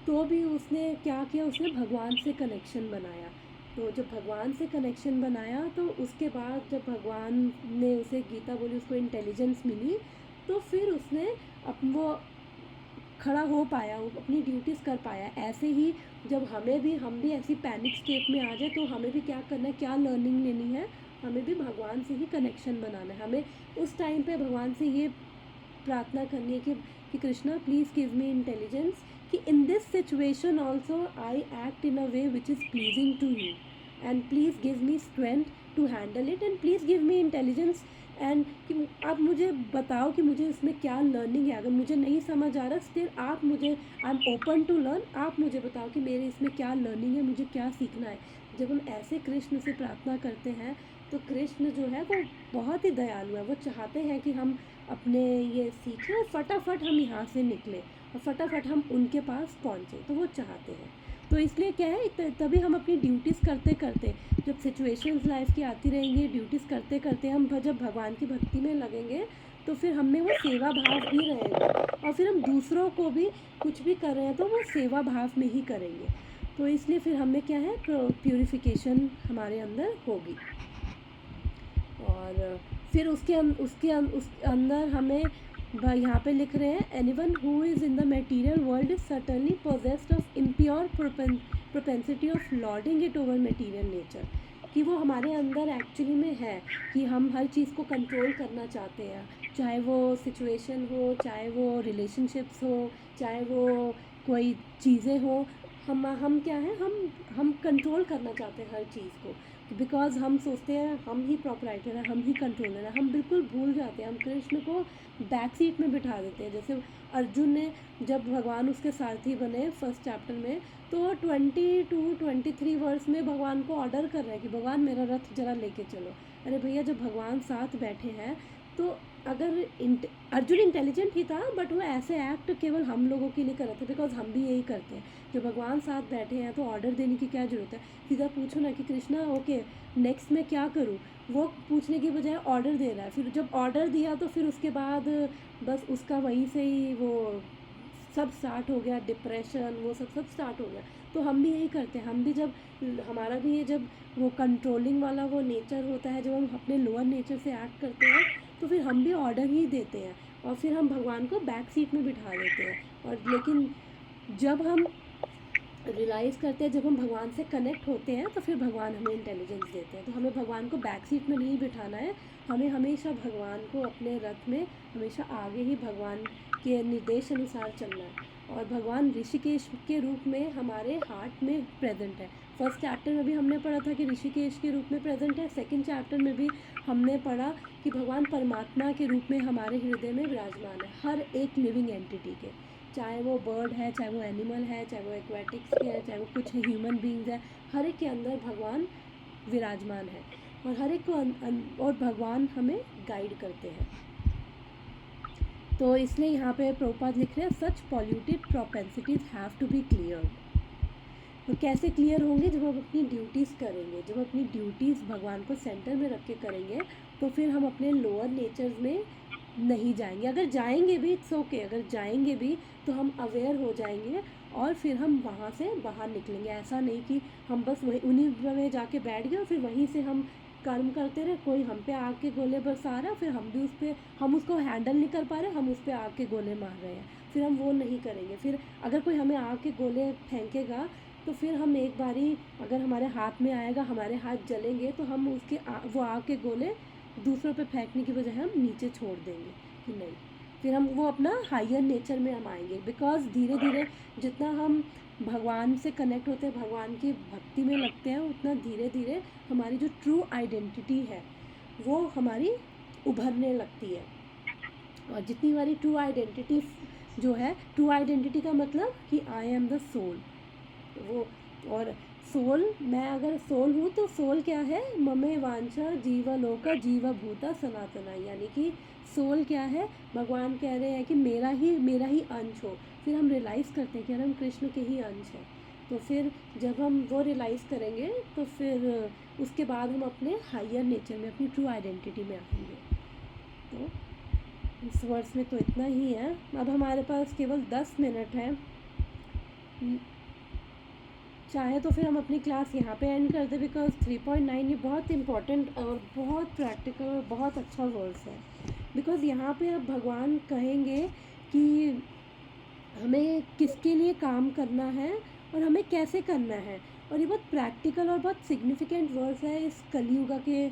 A: तो भी उसने क्या किया, उसने भगवान से कनेक्शन बनाया। तो जब भगवान से कनेक्शन बनाया, तो उसके बाद जब भगवान ने उसे गीता बोली, उसको इंटेलिजेंस मिली, तो फिर उसने वो खड़ा हो पाया, वो अपनी ड्यूटीज़ कर पाया। ऐसे ही जब हम भी ऐसी पैनिक स्टेट में आ जाए, तो हमें भी क्या करना है, क्या लर्निंग लेनी है, हमें भी भगवान से ही कनेक्शन बनाना है। हमें उस टाइम पे भगवान से ये प्रार्थना करनी है कि Krishna please give me intelligence, कि in this situation also I act in a way which is pleasing to you, and please give me strength to handle it, and please give me intelligence, and कि आप मुझे बताओ कि मुझे इसमें क्या learning है। अगर मुझे नहीं समझ आ रहा, स्टिल आप मुझे, I am open to learn, आप मुझे बताओ कि मेरे इसमें क्या लर्निंग है, मुझे क्या सीखना है। जब हम ऐसे कृष्ण से प्रार्थना करते हैं, तो कृष्ण जो है वो बहुत ही दयालु है। वो चाहते हैं कि हम अपने ये सीखें और फटाफट हम यहाँ से निकलें और फटाफट हम उनके पास पहुँचें, तो वो चाहते हैं। तो इसलिए क्या है, तभी हम अपनी ड्यूटीज़ करते करते, जब सिचुएशंस लाइफ की आती रहेंगी, ड्यूटीज़ करते करते हम जब भगवान की भक्ति में लगेंगे, तो फिर हम में वो सेवा भाव भी रहेगा, और फिर हम दूसरों को भी कुछ भी कर रहे हैं तो वो सेवा भाव में ही करेंगे। तो इसलिए फिर हमें क्या है, प्यूरिफिकेशन हमारे अंदर होगी। और फिर उसके अंदर हमें यहाँ पे लिख रहे हैं, anyone who is in the material world is certainly possessed of impure propensity of lording it over material nature, कि वो हमारे अंदर एक्चुअली में है कि हम हर चीज़ को कंट्रोल करना चाहते हैं, चाहे वो सिचुएशन हो, चाहे वो रिलेशनशिप्स हो, चाहे वो कोई चीज़ें हो। हम क्या है, हम कंट्रोल करना चाहते हैं हर चीज़ को, बिकॉज हम सोचते हैं हम ही प्रॉपराइटर हैं, हम ही कंट्रोलर हैं। हम बिल्कुल भूल जाते हैं, हम कृष्ण को बैक सीट में बिठा देते हैं। जैसे अर्जुन ने, जब भगवान उसके सारथी बने फर्स्ट चैप्टर में, तो 22-23 वर्ष में भगवान को ऑर्डर कर रहे हैं कि भगवान मेरा रथ जरा लेके चलो। अरे भैया, जब भगवान साथ बैठे हैं, तो अगर अर्जुन इंटेलिजेंट ही था, बट वो ऐसे एक्ट केवल हम लोगों के लिए कर रहे थे, बिकॉज हम भी यही करते हैं। जब भगवान साथ बैठे हैं तो ऑर्डर देने की क्या ज़रूरत है, सीधा पूछो ना कि कृष्णा ओके नेक्स्ट मैं क्या करूँ। वो पूछने की बजाय ऑर्डर दे रहा है। फिर जब ऑर्डर दिया, तो फिर उसके बाद बस उसका वहीं से ही वो सब स्टार्ट हो गया, डिप्रेशन, वो सब स्टार्ट हो गया। तो हम भी यही करते हैं, हम भी जब हमारा भी ये जब वो कंट्रोलिंग वाला वो नेचर होता है, जब हम अपने लोअर नेचर से एक्ट करते हैं, तो फिर हम भी ऑर्डर ही देते हैं और फिर हम भगवान को बैक सीट में बिठा देते हैं। और लेकिन जब हम रियलाइज़ करते हैं, जब हम भगवान से कनेक्ट होते हैं, तो फिर भगवान हमें इंटेलिजेंस देते हैं। तो हमें भगवान को बैक सीट में नहीं बिठाना है, हमें हमेशा भगवान को अपने रथ में हमेशा आगे ही भगवान के निर्देश अनुसार चलना है। और भगवान ऋषिकेश के रूप में हमारे हार्ट में प्रेजेंट है। फर्स्ट चैप्टर में भी हमने पढ़ा था कि ऋषिकेश के रूप में प्रेजेंट है। सेकंड चैप्टर में भी हमने पढ़ा कि भगवान परमात्मा के रूप में हमारे हृदय में विराजमान है, हर एक लिविंग एंटिटी के, चाहे वो बर्ड है, चाहे वो एनिमल है, चाहे वो एक्वेटिक्स के है, चाहे वो कुछ ह्यूमन बींग्स है, हर एक के अंदर भगवान विराजमान है और हर एक को और भगवान हमें गाइड करते हैं। तो इसलिए यहाँ पे प्रभुपाद लिख रहे हैं such polluted propensities have to be clear. तो कैसे क्लियर होंगे? जब हम अपनी ड्यूटीज़ करेंगे, जब अपनी ड्यूटीज़ भगवान को सेंटर में रख के करेंगे तो फिर हम अपने लोअर नेचर्स में नहीं जाएंगे। अगर जाएंगे भी इट्स ओके, अगर जाएंगे भी तो हम अवेयर हो जाएंगे और फिर हम वहाँ से बाहर निकलेंगे। ऐसा नहीं कि हम बस वही उन्हीं में जाके बैठ गए और फिर वहीं से हम कर्म करते रहे, कोई हम पे आग के गोले बरसा रहा, फिर हम भी हम उसको हैंडल नहीं कर पा रहे, हम उस पर आग के गोले मार रहे हैं, फिर हम वो नहीं करेंगे। फिर अगर कोई हमें आग के गोले फेंकेगा तो फिर हम एक बारी अगर हमारे हाथ में आएगा, हमारे हाथ जलेंगे तो हम वो आग के गोले दूसरों पे फेंकने की बजाय हम नीचे छोड़ देंगे कि नहीं, फिर हम वो अपना हायर नेचर में हम आएंगे। बिकॉज धीरे धीरे जितना हम भगवान से कनेक्ट होते हैं, भगवान की भक्ति में लगते हैं, उतना धीरे धीरे हमारी जो ट्रू आइडेंटिटी है वो हमारी उभरने लगती है। और जितनी हमारी ट्रू आइडेंटिटी जो है, ट्रू आइडेंटिटी का मतलब कि आई एम द सोल, वो और सोल, मैं अगर सोल हूँ तो सोल क्या है? ममे वांछा जीवलोका जीवभूता सनातना, यानी कि सोल क्या है? भगवान कह रहे हैं कि मेरा ही अंश हो। फिर हम रियलाइज़ करते हैं कि हम कृष्ण के ही अंश हैं। तो फिर जब हम वो रियलाइज़ करेंगे तो फिर उसके बाद हम अपने हायर नेचर में, अपनी ट्रू आइडेंटिटी में आएंगे। तो इस वर्ष में तो इतना ही है। अब हमारे पास केवल 10 मिनट है, चाहे तो फिर हम अपनी क्लास यहाँ पे एंड कर दें, बिकॉज 3.9 ये बहुत इम्पॉर्टेंट और बहुत प्रैक्टिकल और बहुत अच्छा वर्स है। बिकॉज यहाँ पे अब भगवान कहेंगे कि हमें किसके लिए काम करना है और हमें कैसे करना है, और ये बहुत प्रैक्टिकल और बहुत सिग्निफिकेंट वर्स है इस कलियुग के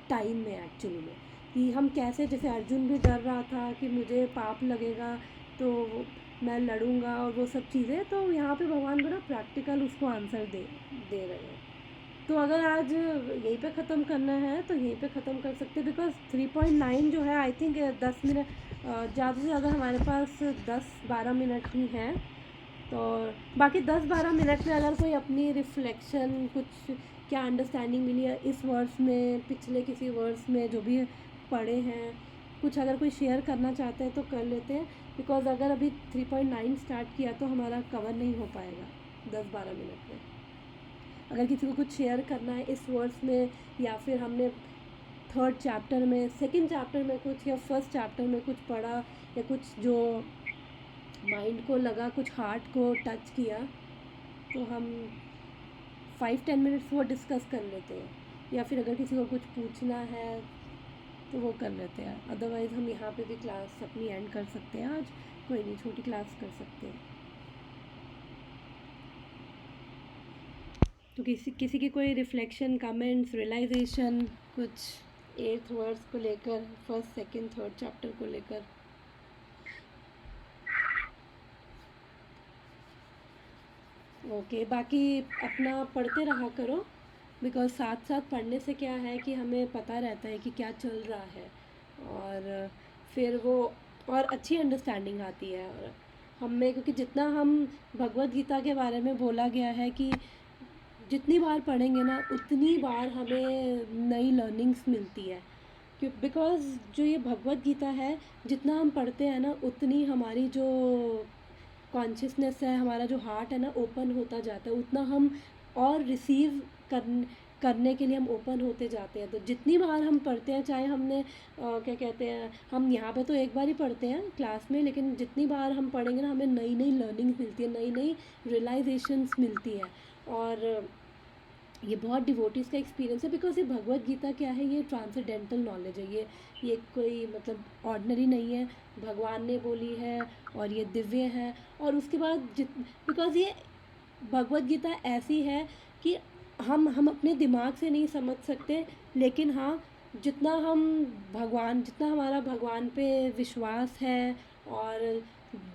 A: टाइम में एक्चुअली में, कि हम कैसे, जैसे अर्जुन भी डर रहा था कि मुझे पाप लगेगा तो मैं लड़ूंगा और वो सब चीज़ें, तो यहाँ पे भगवान बड़ा प्रैक्टिकल उसको आंसर दे रहे हैं। तो अगर आज यहीं पे ख़त्म करना है तो यहीं पे ख़त्म कर सकते हैं, बिकॉज 3.9 जो है आई थिंक 10 मिनट, ज़्यादा से ज़्यादा हमारे पास 10-12 मिनट ही हैं। तो बाकी 10-12 मिनट में अगर कोई अपनी रिफ्लेक्शन, कुछ क्या अंडरस्टैंडिंग मिली है इस वर्स में, पिछले किसी वर्स में जो भी पढ़े हैं, कुछ अगर कोई शेयर करना चाहते हैं तो कर लेते हैं। बिकॉज अगर अभी 3.9 स्टार्ट किया तो हमारा कवर नहीं हो पाएगा 10-12 मिनट में। अगर किसी को कुछ शेयर करना है इस वर्स में, या फिर हमने 3rd चैप्टर में, 2nd चैप्टर में कुछ, या 1st चैप्टर में कुछ पढ़ा, या कुछ जो माइंड को लगा, कुछ हार्ट को टच किया, तो हम 5-10 मिनट्स वो डिस्कस कर लेते हैं। या फिर अगर किसी को कुछ पूछना है तो वो कर लेते हैं। अदरवाइज़ हम यहाँ पे भी क्लास अपनी एंड कर सकते हैं। आज कोई नहीं, छोटी क्लास कर सकते हैं। तो किसी की कोई रिफ्लेक्शन, कमेंट्स, रियलाइजेशन कुछ 8th वर्स को लेकर, 1st, 2nd, 3rd चैप्टर को लेकर? ओके, बाकी अपना पढ़ते रहा करो, बिकॉज साथ साथ पढ़ने से क्या है कि हमें पता रहता है कि क्या चल रहा है, और फिर वो और अच्छी अंडरस्टैंडिंग आती है। और हमें, क्योंकि जितना हम भगवत गीता के बारे में बोला गया है कि जितनी बार पढ़ेंगे ना उतनी बार हमें नई लर्निंग्स मिलती है। बिकॉज जो ये भगवत गीता है, जितना हम पढ़ते हैं ना उतनी हमारी जो कॉन्शियसनेस है, हमारा जो हार्ट है ना ओपन होता जाता है, उतना हम और रिसीव करने के लिए हम ओपन होते जाते हैं। तो जितनी बार हम पढ़ते हैं, चाहे हमने क्या कहते हैं, हम यहाँ पे तो एक बार ही पढ़ते हैं क्लास में, लेकिन जितनी बार हम पढ़ेंगे ना हमें नई नई लर्निंग्स मिलती है, नई नई रियलाइजेशंस मिलती है। और ये बहुत डिवोटीज़ का एक्सपीरियंस है, बिकॉज ये भगवत गीता क्या है, ये ट्रांसेंडेंटल नॉलेज है। ये कोई मतलब ऑर्डिनरी नहीं है, भगवान ने बोली है और ये दिव्य है। और उसके बाद बिकॉज ये भगवत गीता ऐसी है कि हम अपने दिमाग से नहीं समझ सकते, लेकिन हाँ जितना हमारा भगवान पे विश्वास है, और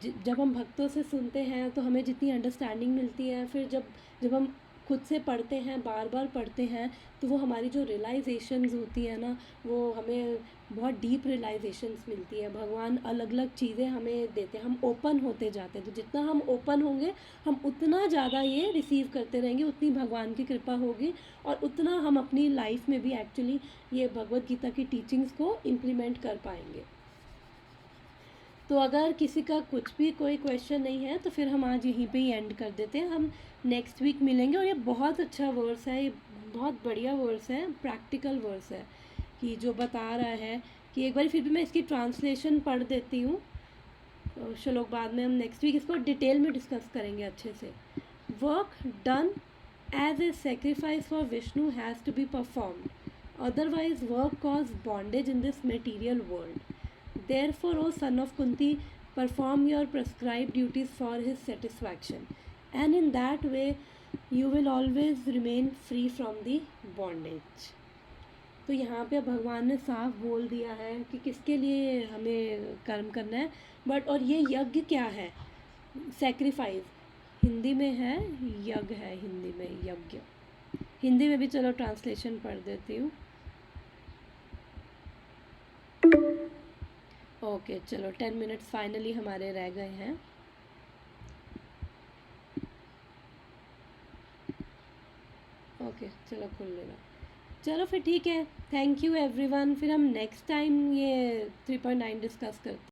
A: जब हम भक्तों से सुनते हैं तो हमें जितनी अंडरस्टैंडिंग मिलती है, फिर जब हम खुद से पढ़ते हैं, बार बार पढ़ते हैं, तो वो हमारी जो रियलाइजेशंस होती है ना, वो हमें बहुत डीप रियलाइजेशंस मिलती है। भगवान अलग अलग चीज़ें हमें देते हैं, हम ओपन होते जाते हैं। तो जितना हम ओपन होंगे, हम उतना ज़्यादा ये रिसीव करते रहेंगे, उतनी भगवान की कृपा होगी, और उतना हम अपनी लाइफ में भी एक्चुअली ये भगवत गीता की टीचिंग्स को इम्प्लीमेंट कर पाएंगे। तो अगर किसी का कुछ भी कोई क्वेश्चन नहीं है तो फिर हम आज यहीं पे ही एंड कर देते हैं। हम नेक्स्ट वीक मिलेंगे। और ये बहुत अच्छा वर्स है, ये बहुत बढ़िया वर्स है, प्रैक्टिकल वर्स है, कि जो बता रहा है कि एक बार फिर भी मैं इसकी ट्रांसलेशन पढ़ देती हूँ। श्लोक बाद में हम नेक्स्ट वीक इसको डिटेल में डिस्कस करेंगे अच्छे से। Work done as a sacrifice for Vishnu has to be performed, otherwise work cause bondage in this material world. Therefore, O son of Kunti, perform your prescribed duties for his satisfaction, and in that way you will always remain free from the bondage. तो यहाँ पे भगवान ने साफ बोल दिया है कि किसके लिए हमें कर्म करना है। बट और ये यज्ञ क्या है? सेक्रीफाइस हिंदी में है, यज्ञ है हिंदी में, यज्ञ। हिंदी में भी चलो ट्रांसलेशन पढ़ देती हूँ। ओके चलो 10 मिनट्स फाइनली हमारे रह गए हैं। ओके चलो खुल लेना। चलो फिर ठीक है, थैंक यू एवरीवन। फिर हम नेक्स्ट टाइम ये 3.9 डिस्कस करते हैं।